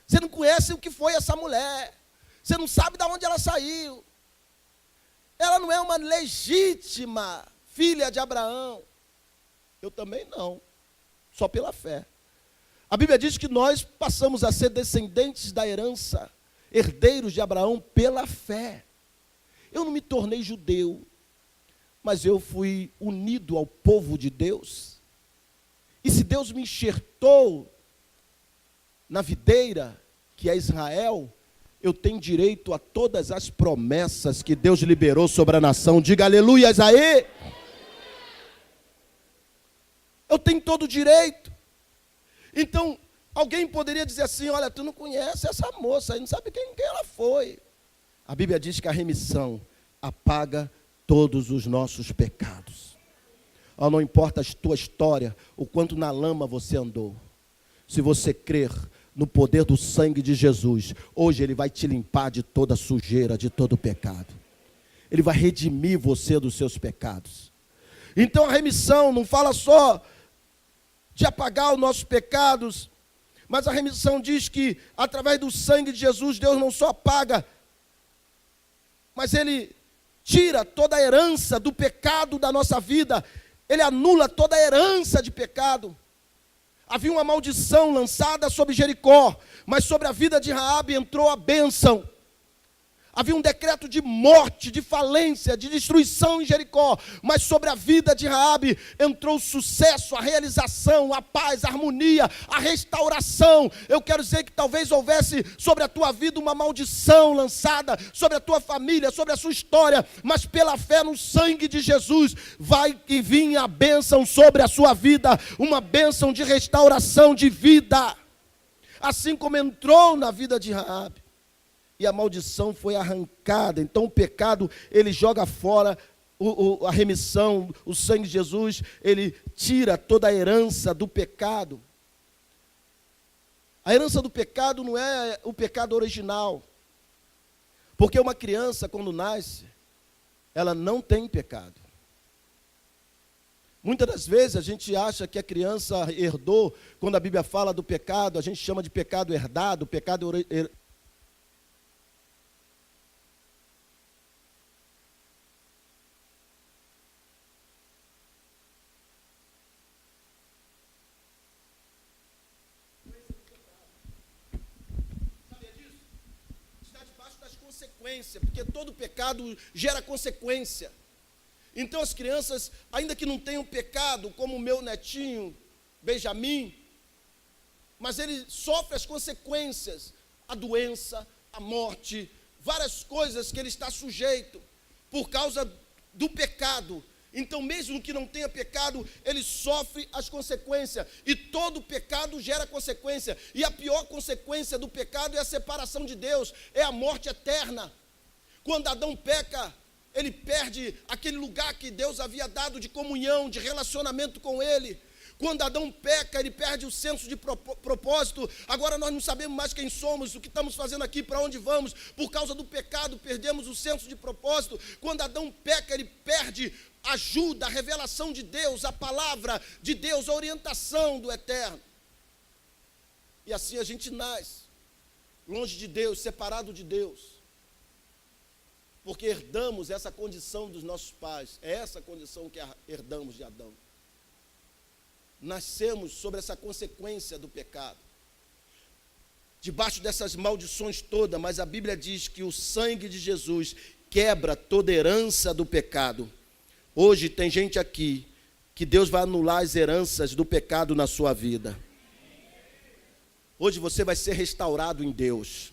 Você não conhece o que foi essa mulher. Você não sabe de onde ela saiu. Ela não é uma legítima filha de Abraão. Eu também não, só pela fé. A Bíblia diz que nós passamos a ser descendentes da herança, herdeiros de Abraão pela fé. Eu não me tornei judeu, mas eu fui unido ao povo de Deus. E se Deus me enxertou na videira, que é Israel, eu tenho direito a todas as promessas que Deus liberou sobre a nação. Diga aleluias aí. Eu tenho todo o direito. Então, alguém poderia dizer assim, olha, tu não conhece essa moça, aí não sabe quem ela foi. A Bíblia diz que a remissão apaga todos os nossos pecados. Não importa a tua história, o quanto na lama você andou. Se você crer no poder do sangue de Jesus, hoje Ele vai te limpar de toda sujeira, de todo pecado. Ele vai redimir você dos seus pecados. Então a remissão não fala só de apagar os nossos pecados, mas a remissão diz que através do sangue de Jesus, Deus não só apaga, mas Ele tira toda a herança do pecado da nossa vida, Ele anula toda a herança de pecado. Havia uma maldição lançada sobre Jericó, mas sobre a vida de Raabe entrou a bênção. Havia um decreto de morte, de falência, de destruição em Jericó, mas sobre a vida de Raabe entrou o sucesso, a realização, a paz, a harmonia, a restauração. Eu quero dizer que talvez houvesse sobre a tua vida uma maldição lançada, sobre a tua família, sobre a sua história, mas pela fé no sangue de Jesus, vai e vir a bênção sobre a sua vida, uma bênção de restauração de vida, assim como entrou na vida de Raabe. e a maldição foi arrancada. Então o pecado, ele joga fora a remissão, o sangue de Jesus, ele tira toda a herança do pecado. A herança do pecado não é o pecado original. Porque uma criança, quando nasce, ela não tem pecado. Muitas das vezes a gente acha que a criança herdou, quando a Bíblia fala do pecado, a gente chama de pecado herdado, pecado consequência, porque todo pecado gera consequência. Então as crianças, ainda que não tenham pecado, como o meu netinho, Benjamin, mas ele sofre as consequências, a doença, a morte, várias coisas que ele está sujeito, por causa do pecado. Então mesmo que não tenha pecado, ele sofre as consequências, e todo pecado gera consequência, e a pior consequência do pecado é a separação de Deus, é a morte eterna. Quando Adão peca, ele perde aquele lugar que Deus havia dado de comunhão, de relacionamento com ele. Quando Adão peca, ele perde o senso de propósito. Agora nós não sabemos mais quem somos, o que estamos fazendo aqui, para onde vamos. Por causa do pecado, perdemos o senso de propósito. Quando Adão peca, ele perde a ajuda, a revelação de Deus, a palavra de Deus, a orientação do eterno. E assim a gente nasce, longe de Deus, separado de Deus. Porque herdamos essa condição dos nossos pais, é essa condição que herdamos de Adão. Nascemos sobre essa consequência do pecado, debaixo dessas maldições todas, mas a Bíblia diz que o sangue de Jesus quebra toda herança do pecado. Hoje tem gente aqui que Deus vai anular as heranças do pecado na sua vida. Hoje você vai ser restaurado em Deus.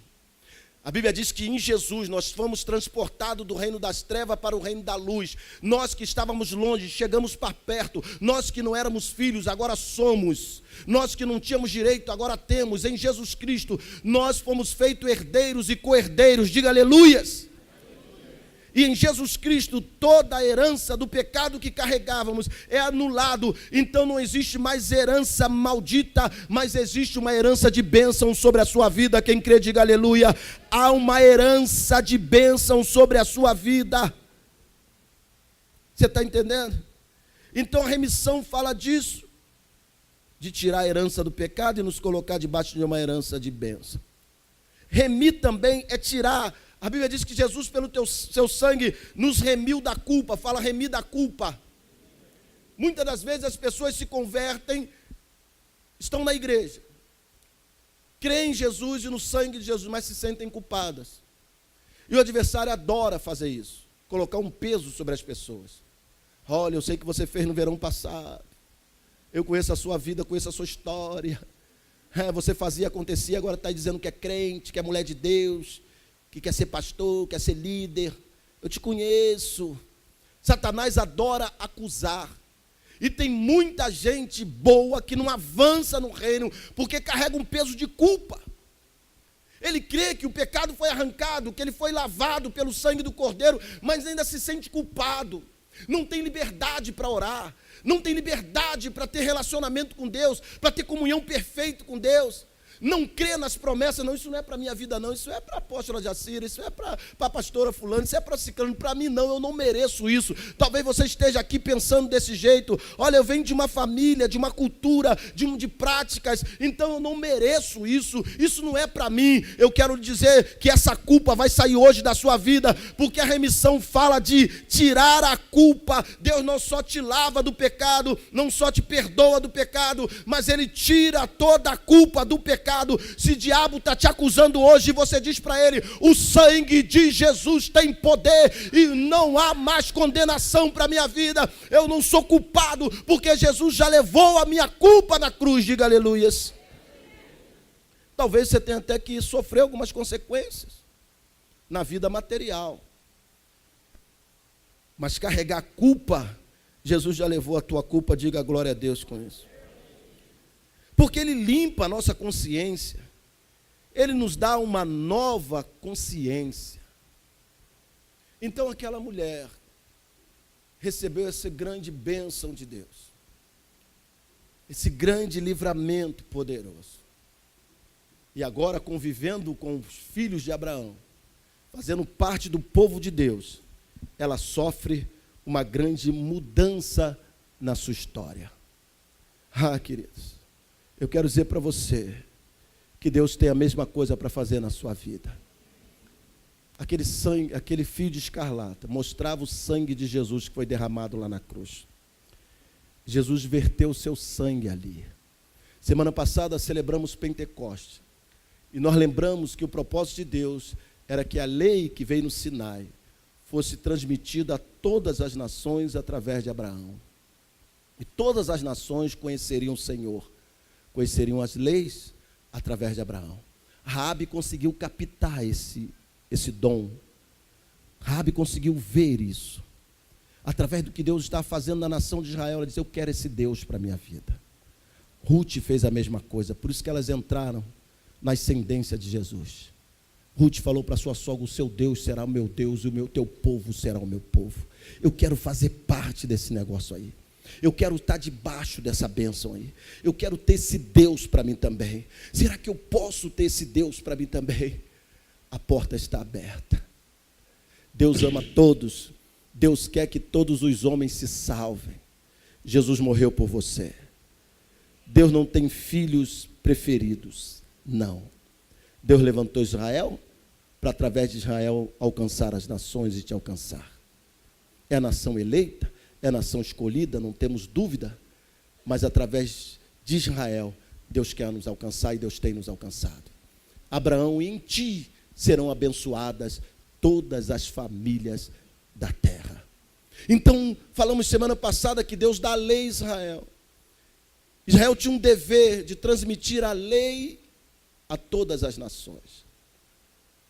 A Bíblia diz que em Jesus nós fomos transportados do reino das trevas para o reino da luz. Nós que estávamos longe, chegamos para perto. Nós que não éramos filhos, agora somos. Nós que não tínhamos direito, agora temos. Em Jesus Cristo, nós fomos feitos herdeiros e co-herdeiros. Diga aleluias. E em Jesus Cristo, toda a herança do pecado que carregávamos é anulado. Então não existe mais herança maldita, mas existe uma herança de bênção sobre a sua vida. Quem crê, diga aleluia. Há uma herança de bênção sobre a sua vida. Você está entendendo? Então a remissão fala disso, de tirar a herança do pecado e nos colocar debaixo de uma herança de bênção. Remir também é tirar. A Bíblia diz que Jesus, pelo seu sangue, nos remiu da culpa. Fala, remir da culpa. Muitas das vezes as pessoas se convertem, estão na igreja, creem em Jesus e no sangue de Jesus, mas se sentem culpadas. E o adversário adora fazer isso, colocar um peso sobre as pessoas. Olha, eu sei que você fez no verão passado. Eu conheço a sua vida, conheço a sua história. Você fazia, acontecia, agora está dizendo que é crente, que é mulher de Deus, que quer ser pastor, quer ser líder. Eu te conheço. Satanás adora acusar. E tem muita gente boa que não avança no reino, porque carrega um peso de culpa. Ele crê que o pecado foi arrancado, que ele foi lavado pelo sangue do Cordeiro, mas ainda se sente culpado. Não tem liberdade para orar, não tem liberdade para ter relacionamento com Deus, para ter comunhão perfeita com Deus. Não crê nas promessas, não, isso não é para a minha vida não, isso é para a apóstola Jacira, isso é para a pastora fulano, isso é para ciclano, para mim não, eu não mereço isso. Talvez você esteja aqui pensando desse jeito, olha, eu venho de uma família, de uma cultura, de práticas, então eu não mereço isso, isso não é para mim. Eu quero lhe dizer que essa culpa vai sair hoje da sua vida, porque a remissão fala de tirar a culpa. Deus não só te lava do pecado, não só te perdoa do pecado, mas Ele tira toda a culpa do pecado. Se o diabo está te acusando hoje, você diz para ele, o sangue de Jesus tem poder e não há mais condenação para a minha vida. Eu não sou culpado, porque Jesus já levou a minha culpa na cruz. Diga aleluias. Talvez você tenha até que sofrer algumas consequências na vida material, mas carregar culpa, Jesus já levou a tua culpa. Diga glória a Deus com isso. Porque Ele limpa a nossa consciência. ele nos dá uma nova consciência. Então aquela mulher recebeu essa grande bênção de Deus, esse grande livramento poderoso. E agora, convivendo com os filhos de Abraão, fazendo parte do povo de Deus, ela sofre uma grande mudança na sua história. Queridos, eu quero dizer para você que Deus tem a mesma coisa para fazer na sua vida. Aquele sangue, aquele fio de escarlata, mostrava o sangue de Jesus que foi derramado lá na cruz. Jesus verteu o seu sangue ali. Semana passada celebramos Pentecostes. E nós lembramos que o propósito de Deus era que a lei que veio no Sinai fosse transmitida a todas as nações através de Abraão. E todas as nações conheceriam o Senhor, conheceriam as leis através de Abraão. Raabe conseguiu captar esse dom. Raabe conseguiu ver isso. Através do que Deus está fazendo na nação de Israel, ela disse: eu quero esse Deus para a minha vida. Ruth fez a mesma coisa, por isso que elas entraram na ascendência de Jesus. Ruth falou para sua sogra: o seu Deus será o meu Deus, e o teu povo será o meu povo. Eu quero fazer parte desse negócio aí. Eu quero estar debaixo dessa bênção aí. Eu quero ter esse Deus para mim também. Será que eu posso ter esse Deus para mim também? A porta está aberta. Deus ama todos. Deus quer que todos os homens se salvem. Jesus morreu por você. Deus não tem filhos preferidos. Não. Deus levantou Israel para, através de Israel, alcançar as nações e te alcançar. É a nação eleita, é a nação escolhida, não temos dúvida, mas através de Israel, Deus quer nos alcançar e Deus tem nos alcançado. Abraão, em ti serão abençoadas todas as famílias da terra. Então, falamos semana passada que Deus dá a lei a Israel. Israel tinha um dever de transmitir a lei a todas as nações.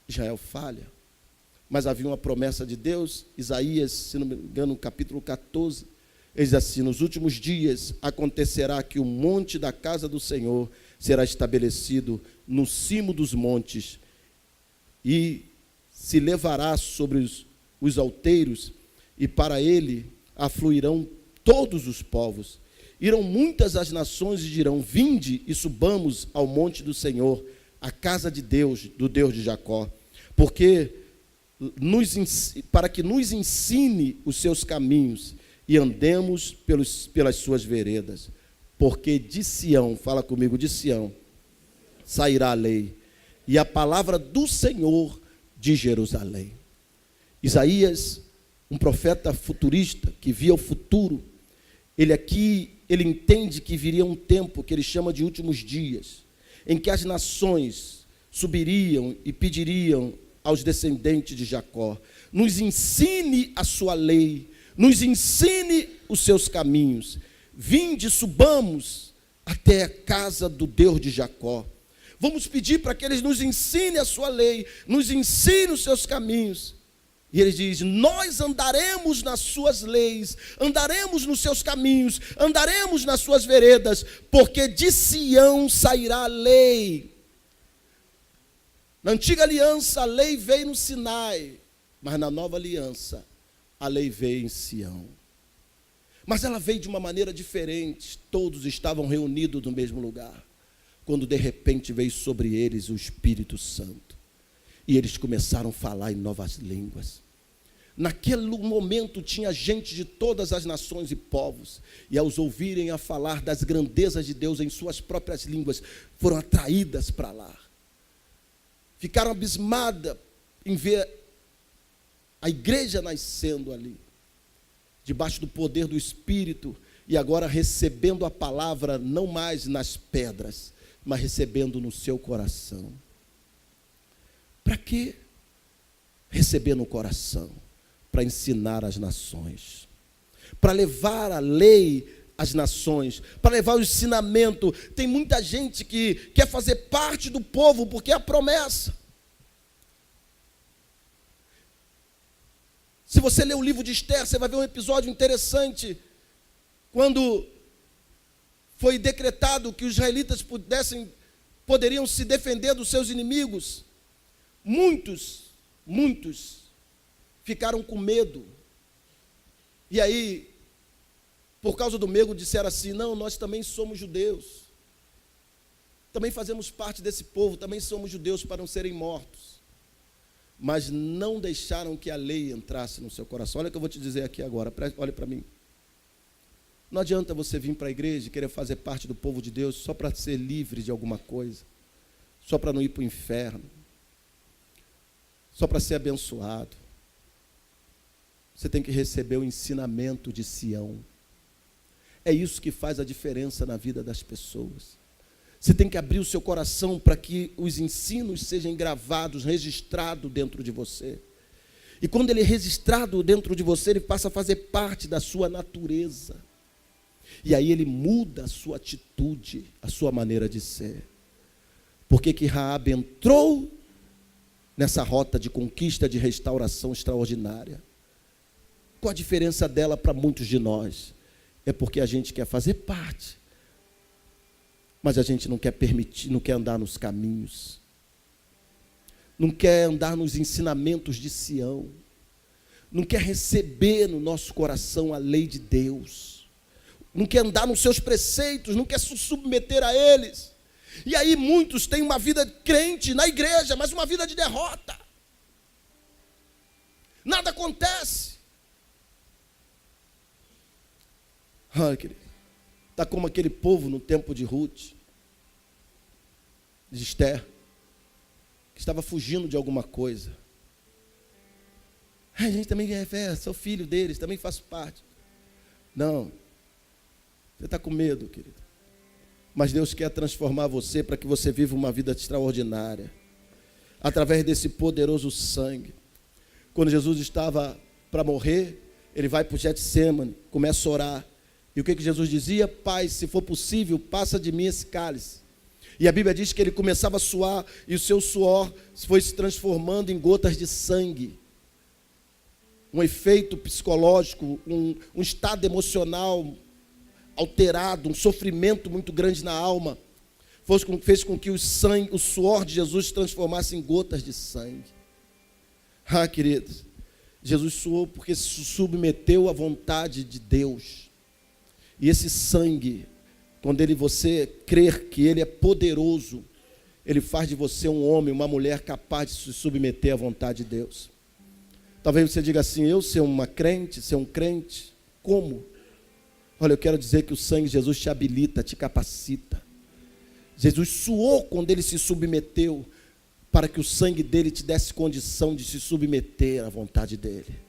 Israel falha, mas havia uma promessa de Deus. Isaías, se não me engano, no capítulo 14, ele diz assim: nos últimos dias acontecerá que o monte da casa do Senhor será estabelecido no cimo dos montes, e se levará sobre os outeiros, e para ele afluirão todos os povos. Irão muitas as nações e dirão: vinde e subamos ao monte do Senhor, a casa de Deus, do Deus de Jacó, para que nos ensine os seus caminhos e andemos pelas suas veredas. Porque de Sião, fala comigo, de Sião, sairá a lei, e a palavra do Senhor de Jerusalém. Isaías, um profeta futurista, que via o futuro, ele entende que viria um tempo que ele chama de últimos dias, em que as nações subiriam e pediriam aos descendentes de Jacó: nos ensine a sua lei, nos ensine os seus caminhos. Vinde, subamos até a casa do Deus de Jacó. Vamos pedir para que eles nos ensinem a sua lei, nos ensinem os seus caminhos. E ele diz: nós andaremos nas suas leis, andaremos nos seus caminhos, andaremos nas suas veredas, porque de Sião sairá a lei. Na antiga aliança, a lei veio no Sinai, mas na nova aliança, a lei veio em Sião. Mas ela veio de uma maneira diferente. Todos estavam reunidos no mesmo lugar, quando de repente veio sobre eles o Espírito Santo, e eles começaram a falar em novas línguas. Naquele momento tinha gente de todas as nações e povos, e aos ouvirem a falar das grandezas de Deus em suas próprias línguas, foram atraídas para lá. Ficaram abismadas em ver a igreja nascendo ali, debaixo do poder do Espírito, e agora recebendo a palavra não mais nas pedras, mas recebendo no seu coração. Para que receber no coração? Para ensinar as nações, para levar a lei às nações, para levar o ensinamento. Tem muita gente que quer fazer parte do povo porque é a promessa. Se você ler o livro de Esther, você vai ver um episódio interessante, quando foi decretado que os israelitas pudessem poderiam se defender dos seus inimigos. Muitos ficaram com medo. E aí, por causa do medo, disseram assim: não, nós também somos judeus. Também fazemos parte desse povo, também somos judeus para não serem mortos. Mas não deixaram que a lei entrasse no seu coração. Olha o que eu vou te dizer aqui agora, olha para mim. Não adianta você vir para a igreja e querer fazer parte do povo de Deus só para ser livre de alguma coisa, só para não ir para o inferno, só para ser abençoado. Você tem que receber o ensinamento de Sião. É isso que faz a diferença na vida das pessoas. Você tem que abrir o seu coração para que os ensinos sejam gravados, registrados dentro de você. E quando ele é registrado dentro de você, ele passa a fazer parte da sua natureza. E aí ele muda a sua atitude, a sua maneira de ser. Por que Raabe entrou nessa rota de conquista, de restauração extraordinária? Qual a diferença dela para muitos de nós? É porque a gente quer fazer parte, mas a gente não quer permitir, não quer andar nos caminhos, não quer andar nos ensinamentos de Sião, não quer receber no nosso coração a lei de Deus, não quer andar nos seus preceitos, não quer se submeter a eles. E aí muitos têm uma vida crente na igreja, mas uma vida de derrota. Nada acontece. Olha, querido, está como aquele povo no tempo de Ruth, de Esther, que estava fugindo de alguma coisa. A gente também sou filho deles, também faço parte. Não, você está com medo, querido. Mas Deus quer transformar você para que você viva uma vida extraordinária, através desse poderoso sangue. Quando Jesus estava para morrer, ele vai para o Getsemane, começa a orar. E o que Jesus dizia? Pai, se for possível, passa de mim esse cálice. E a Bíblia diz que ele começava a suar, e o seu suor foi se transformando em gotas de sangue. Um efeito psicológico, um estado emocional alterado, um sofrimento muito grande na alma, fez com que o suor de Jesus se transformasse em gotas de sangue. Ah, queridos, Jesus suou porque se submeteu à vontade de Deus. E esse sangue, quando você crer que ele é poderoso, ele faz de você um homem, uma mulher capaz de se submeter à vontade de Deus. Talvez você diga assim: eu ser uma crente, ser um crente, como? Olha, eu quero dizer que o sangue de Jesus te habilita, te capacita. Jesus suou quando ele se submeteu, para que o sangue dele te desse condição de se submeter à vontade dele.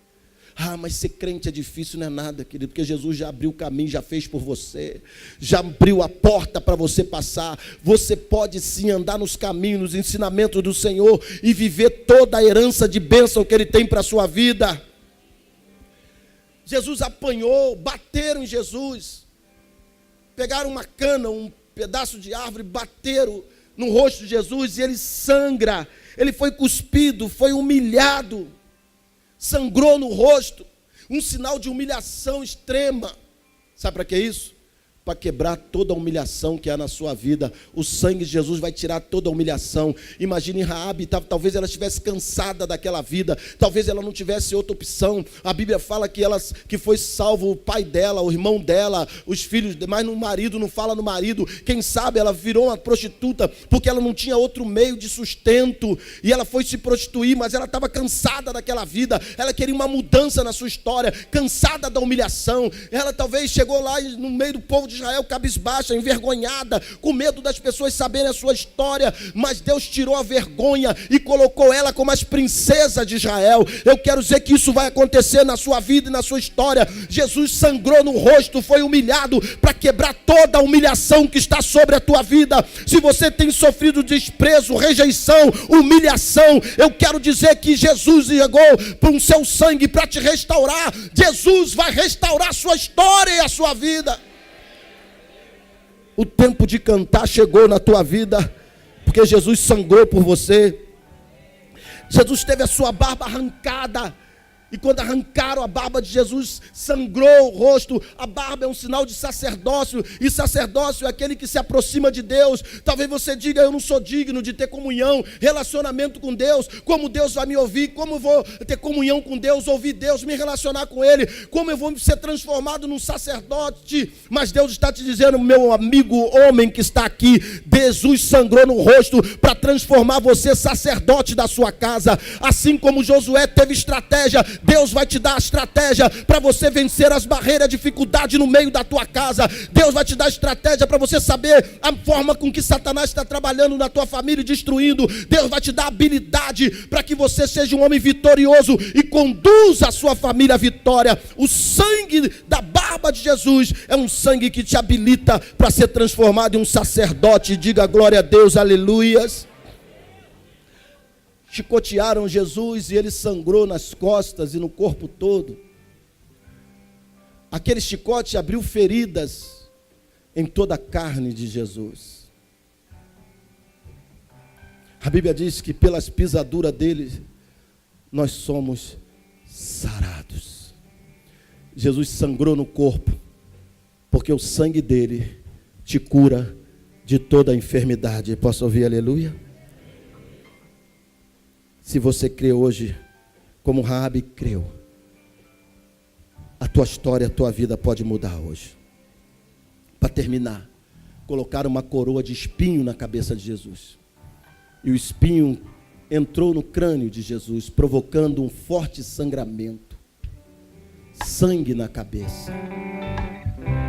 Ah, mas ser crente é difícil, não é nada, querido, porque Jesus já abriu o caminho, já fez por você, já abriu a porta para você passar. Você pode sim andar nos caminhos, nos ensinamentos do Senhor e viver toda a herança de bênção que Ele tem para a sua vida. Jesus apanhou, bateram em Jesus, pegaram uma cana, um pedaço de árvore, bateram no rosto de Jesus e ele sangra, ele foi cuspido, foi humilhado, sangrou no rosto, um sinal de humilhação extrema. Sabe para que isso? Para quebrar toda a humilhação que há na sua vida. O sangue de Jesus vai tirar toda a humilhação. Imagine Raabe, talvez ela estivesse cansada daquela vida, talvez ela não tivesse outra opção. A Bíblia fala que foi salvo o pai dela, o irmão dela, os filhos, mas no marido, não fala no marido. Quem sabe ela virou uma prostituta porque ela não tinha outro meio de sustento e ela foi se prostituir, mas ela estava cansada daquela vida. Ela queria uma mudança na sua história, cansada da humilhação. Ela talvez chegou lá no meio do povo de Israel, cabisbaixa, envergonhada, com medo das pessoas saberem a sua história, mas Deus tirou a vergonha e colocou ela como as princesas de Israel. Eu quero dizer que isso vai acontecer na sua vida e na sua história. Jesus sangrou no rosto, foi humilhado para quebrar toda a humilhação que está sobre a tua vida. Se você tem sofrido desprezo, rejeição, humilhação, eu quero dizer que Jesus chegou com o seu sangue para te restaurar. Jesus vai restaurar a sua história e a sua vida. O tempo de cantar chegou na tua vida, porque Jesus sangrou por você. Jesus teve a sua barba arrancada, E quando arrancaram a barba de Jesus, sangrou o rosto. A barba é um sinal de sacerdócio. E sacerdócio é aquele que se aproxima de Deus. Talvez você diga, eu não sou digno de ter comunhão, relacionamento com Deus. Como Deus vai me ouvir? Como eu vou ter comunhão com Deus, ouvir Deus, me relacionar com Ele? Como eu vou ser transformado num sacerdote? Mas Deus está te dizendo, meu amigo homem que está aqui, Jesus sangrou no rosto para transformar você sacerdote da sua casa. Assim como Josué teve estratégia, Deus vai te dar a estratégia para você vencer as barreiras, a dificuldade no meio da tua casa. Deus vai te dar a estratégia para você saber a forma com que Satanás está trabalhando na tua família e destruindo. Deus vai te dar habilidade para que você seja um homem vitorioso e conduza a sua família à vitória. O sangue da barba de Jesus é um sangue que te habilita para ser transformado em um sacerdote. Diga glória a Deus, aleluias. Chicotearam Jesus e ele sangrou nas costas e no corpo todo. Aquele chicote abriu feridas em toda a carne de Jesus. A Bíblia diz que pelas pisaduras dele nós somos sarados. Jesus sangrou no corpo, porque o sangue dele te cura de toda a enfermidade. Posso ouvir aleluia? Se você crê hoje, como Raabe creu, a tua história, a tua vida pode mudar hoje. Para terminar, colocaram uma coroa de espinho na cabeça de Jesus. E o espinho entrou no crânio de Jesus, provocando um forte sangramento. Sangue na cabeça.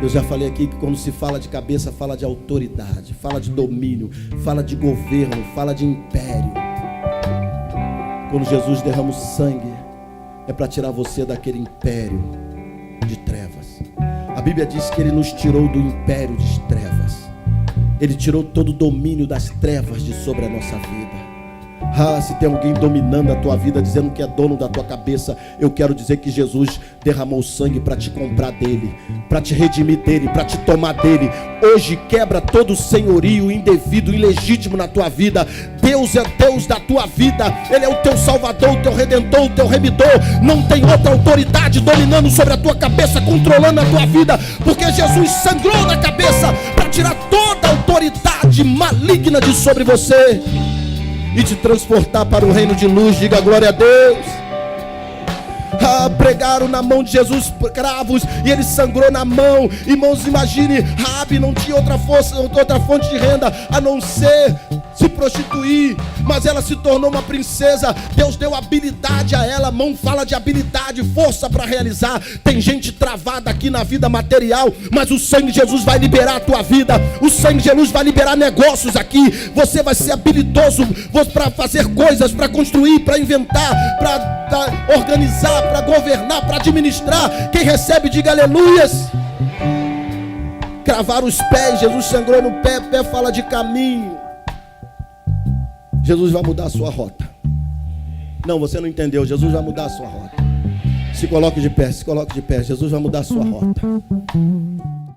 Eu já falei aqui que quando se fala de cabeça, fala de autoridade, fala de domínio, fala de governo, fala de império. Quando Jesus derrama o sangue, é para tirar você daquele império de trevas. A Bíblia diz que Ele nos tirou do império de trevas. Ele tirou todo o domínio das trevas de sobre a nossa vida. Se tem alguém dominando a tua vida, dizendo que é dono da tua cabeça, eu quero dizer que Jesus derramou sangue para te comprar dele, para te redimir dele, para te tomar dele. Hoje quebra todo o senhorio indevido, ilegítimo na tua vida. Deus é Deus da tua vida. Ele é o teu salvador, o teu redentor, o teu remidor. Não tem outra autoridade dominando sobre a tua cabeça, controlando a tua vida, porque Jesus sangrou na cabeça para tirar toda a autoridade maligna de sobre você e te transportar para o reino de luz. Diga glória a Deus. Pregaram na mão de Jesus cravos e ele sangrou na mão. Irmãos, imagine, Raabe não tinha outra fonte de renda a não ser se prostituir, mas ela se tornou uma princesa. Deus deu habilidade a ela. Mão fala de habilidade, força para realizar. Tem gente travada aqui na vida material, mas o sangue de Jesus vai liberar a tua vida. O sangue de Jesus vai liberar negócios aqui. Você vai ser habilidoso para fazer coisas, para construir, para inventar, para organizar, para governar, para administrar. Quem recebe, diga aleluias. Cravaram os pés, Jesus sangrou no pé. Pé fala de caminho. Jesus vai mudar a sua rota. Não, você não entendeu. Jesus vai mudar a sua rota. Se coloque de pé, se coloque de pé. Jesus vai mudar a sua rota.